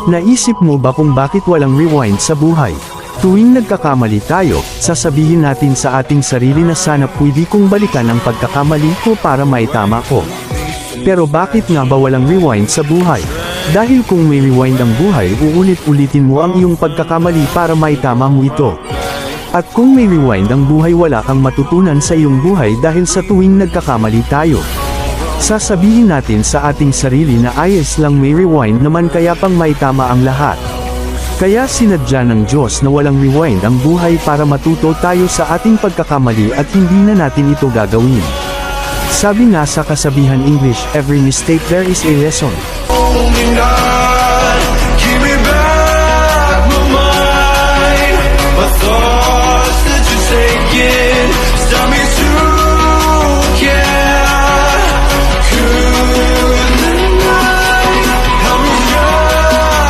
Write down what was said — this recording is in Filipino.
Naisip mo ba kung bakit walang rewind sa buhay? Tuwing nagkakamali tayo, sasabihin natin sa ating sarili na sana pwede kong balikan ang pagkakamali ko para maitama ko. Pero bakit nga ba walang rewind sa buhay? Dahil kung may rewind ang buhay, uulit-ulitin mo ang iyong pagkakamali para maitama mo ito. At kung may rewind ang buhay, wala kang matutunan sa iyong buhay dahil sa tuwing nagkakamali tayo, sasabihin natin sa ating sarili na ayos lang, may rewind naman kaya pang maitama ang lahat. Kaya sinadya ng Diyos na walang rewind ang buhay para matuto tayo sa ating pagkakamali at hindi na natin ito gagawin. Sabi nga sa kasabihan English, every mistake there is a lesson.